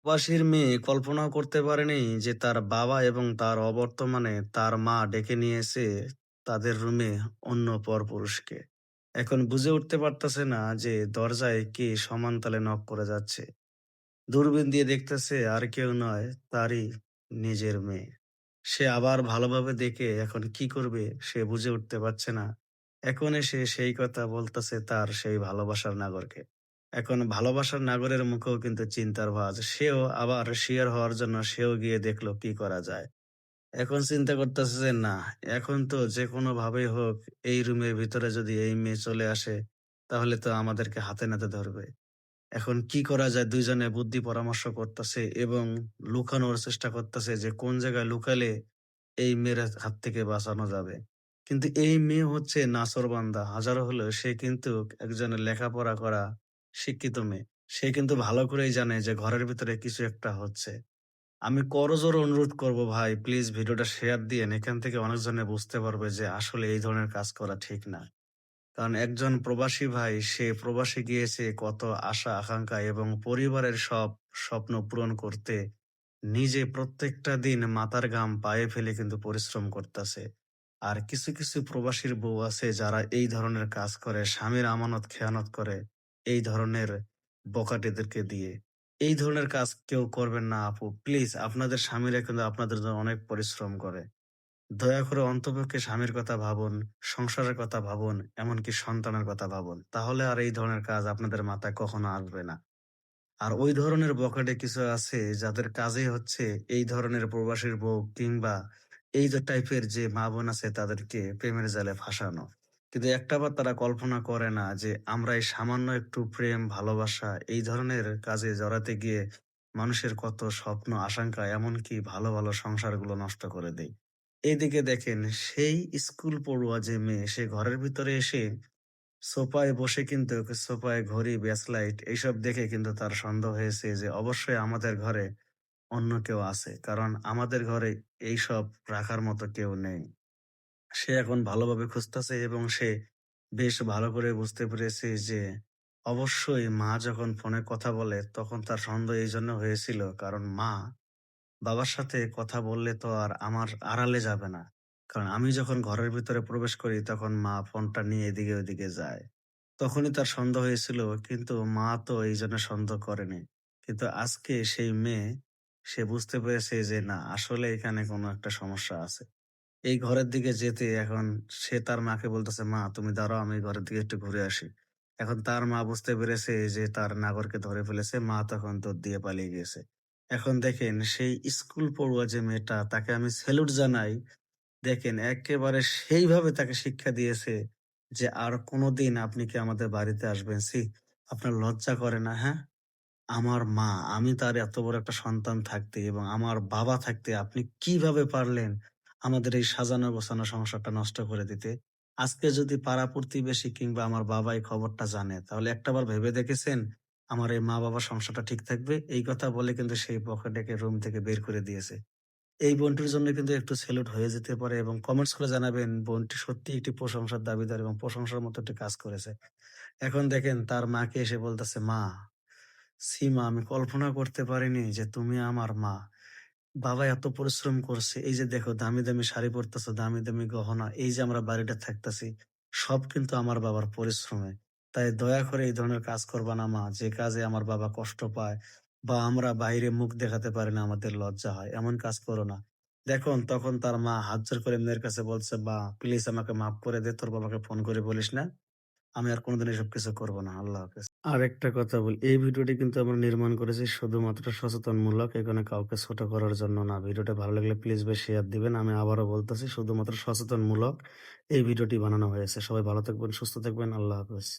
প্রবাসীর মেয়ে কল্পনাও করতে পারেনি যে তার বাবা এবং তার অবর্তমানে তার মা ডেকে নিয়ে এসে তাদের রুমে অন্য পরপুরুষকে। এখন বুঝে উঠতে পারতেছে না যে দরজায় কে সমানতালে নক করে যাচ্ছে। দূরবীন দিয়ে দেখতেছে আর কেউ নয়, তারই নিজের মেয়ে। সে আবার ভালোভাবে দেখে এখন কি করবে সে বুঝে উঠতে পারছে না। এখন এসে সেই কথা বলতেছে তার সেই ভালোবাসার নাগরকে। এখন ভালোবাসার নাগরের মুখেও কিন্তু চিন্তার ভাঁজ। সেও আবার শিওর হওয়ার জন্য সেও গিয়ে দেখলো কি করা যায়। এখন চিন্তা করতেছে যে না, এখন তো যেকোনো ভাবেই হোক এই রুমের ভিতরে যদি এই মেয়ে চলে আসে, তাহলে তো আমাদেরকে হাতে নাতে ধরবে। এখন কি করা যায়? ২ জনে বুদ্ধি পরামর্শ করতেছে এবং লুকানোর চেষ্টা করতেছে যে কোন জায়গায় লুকালে এই মেয়ের হাত থেকে বাঁচানো যাবে। কিন্তু এই মেয়ে হচ্ছে নাছোড়বান্দা। হাজারো হলেও সে কিন্তু একজন লেখাপড়া করা শিক্ষিত মেয়ে। সে কিন্তু ভালো করেই জানে যে ঘরের ভিতরে কিছু একটা হচ্ছে। আমি করজোড়ে অনুরোধ করব ভাই, প্লিজ ভিডিওটা শেয়ার দিয়েন। এখান থেকে অনেকজনে বুঝতে পারবে যে আসলে এই ধরনের কাজ করা ঠিক না। কারণ একজন প্রবাসী ভাই সে প্রবাসে গিয়েছে কত আশা আকাঙ্ক্ষা এবং পরিবারের সব স্বপ্ন পূরণ করতে নিজে প্রত্যেকটা দিন মাথার ঘাম পায়ে ফেলে কিন্তু পরিশ্রম করতেছে। আর কিছু কিছু প্রবাসীর বউ আছে যারা এই ধরনের কাজ করে, স্বামীর আমানত খেয়ানত করে এই ধরনের বখাটেদেরকে দিয়ে। এই ধরনের কাজ কেউ করবেন না আপু, প্লিজ। আপনাদের স্বামীরা কিন্তু আপনাদের জন্য অনেক পরিশ্রম করে। দয়া করে অন্তপক্ষে স্বামীর কথা ভাবুন, সংসারের কথা ভাবুন, এমনকি সন্তানের কথা ভাবুন। তাহলে আর এই ধরনের কাজ আপনাদের মাথায় কখনো আসবে না। আর ওই ধরনের বখাটে কিছু আছে যাদের কাজই হচ্ছে এই ধরনের প্রবাসীর বউ কিংবা এই যে টাইপের যে মা-বোন আছে তাদেরকে প্রেমের জালে ফাঁসানো। কিন্তু একটাবার তারা কল্পনা করে না যে আমরা এই সামান্য একটু প্রেম, ভালোবাসা এই ধরনের কাজে জড়াতে গিয়ে মানুষের কত স্বপ্ন, আকাঙ্ক্ষা এমনকি ভালো, ভালো সংসারগুলো নষ্ট করে দেই। এইদিকে দেখেন সেই স্কুল পড়ুয়া যে মেয়ে সে ঘরের ভিতরে এসে সোফায় বসে কিন্তু সোফায় ঘড়ি, ব্যাস লাইট এইসব দেখে কিন্তু তার সন্দেহ হয়েছে যে অবশ্যই আমাদের ঘরে অন্য কেউ আছে। কারণ আমাদের ঘরে এইসব রাখার মতো কেউ নেই। সে এখন ভালোভাবে খুঁজতেছে এবং সে বেশ ভালো করে বুঝতে পেরেছে যে অবশ্যই মা যখন ফোনে কথা বলে তখন তার সন্দেহ এইজন্য হয়েছিল কারণ মা বাবার সাথে কথা বললে তো আর আমার আড়ালে যাবে না। কারণ আমি যখন ঘরের ভিতরে প্রবেশ করি তখন মা ফোনটা নিয়ে এদিকে ওদিকে যায়। তখনই তার সন্দেহ হয়েছিল, কিন্তু মা তো এইজন্য সন্দেহ করেনি। কিন্তু আজকে সেই মেয়ে সে বুঝতে পেরেছে যে না, আসলে এখানে কোনো একটা সমস্যা আছে। এই ঘরের দিকে যেতে এখন সে তার মাকে বলতেছে, "মা তুমি দাঁড়াও, আমি ঘরের দিকে একটু ঘুরে আসি।" এখন তার মা বুঝতে পেরেছে যে তার নাগরকে ধরে ফেলেছে। মা তখন দৌড় দিয়ে পালিয়ে গিয়েছে। এখন দেখেন সেই স্কুল পড়ুয়া যে মেয়েটা তাকে আমি সেলুট জানাই। দেখেন একেবারে সেইভাবে তাকে শিক্ষা দিয়েছে যে, "আর কোনদিন আপনি কি আমাদের বাড়িতে আসবেন? ছি! আপনার লজ্জা করে না, হ্যাঁ? আমার মা, আমি তার এত বড় একটা সন্তান থাকতে এবং আমার বাবা থাকতে আপনি কিভাবে পারলেন আমাদের এই সাজানো গোছানো সংসারটা নষ্ট করে দিতে? আজকে যদি পাড়া প্রতিবেশী কিংবা আমার বাবা এই খবরটা জানে, তাহলে একটাবার ভেবে দেখেছেন আমার এই মা-বাবার সংসারটা ঠিক থাকবে?" এই কথা বলে কিন্তু সেই বখাটেকে রুম থেকে বের করে দিয়েছে। এই বোনটির জন্য কিন্তু একটু সেলুট হয়ে যেতে পারে এবং কমেন্টস করে জানাবেন বোনটি সত্যিই একটি প্রশংসার দাবিদার এবং প্রশংসার মতো একটি কাজ করেছে। এখন দেখেন তার মাকে এসে বলতেছে, "মা, সীমা, আমি কল্পনা করতে পারিনি যে তুমি আমার মা। বাবা এত পরিশ্রম করছে। এই যে দেখো দামি, দামি শাড়ি পরতেছো, দামি, দামি গহনা। এই যে আমরা বাড়িটা থাকতেছি, সব কিন্তু আমার বাবার পরিশ্রমে। তাই দয়া করে এই ধরনের কাজ করবা না মা। যে কাজে আমার বাবা কষ্ট পায় বা আমরা বাইরে মুখ দেখাতে পারি না, আমাদের লজ্জা হয়। এমন কাজ করো না।" দেখুন তখন তার মা হাত জোড় করে মেয়ের কাছে বলছে, "মা প্লিজ আমাকে মাফ করে দে। তোর বাবাকে ফোন করে বলিস না। আমি আর কোনদিন এসব কিছু করব না। আল্লাহ হাফেজ।" আরেকটা কথা বলি, এই ভিডিওটি কিন্তু আমরা নির্মাণ করেছি শুধুমাত্র সচেতনমূলক। এখানে কাউকে ছোট করার জন্য না। ভিডিওটা ভালো লাগলে প্লিজ ভাই শেয়ার দিবেন। আমি আবারও বলতেছি শুধুমাত্র সচেতনমূলক এই ভিডিওটি বানানো হয়েছে। সবাই ভালো থাকবেন, সুস্থ থাকবেন। আল্লাহ হাফেজ।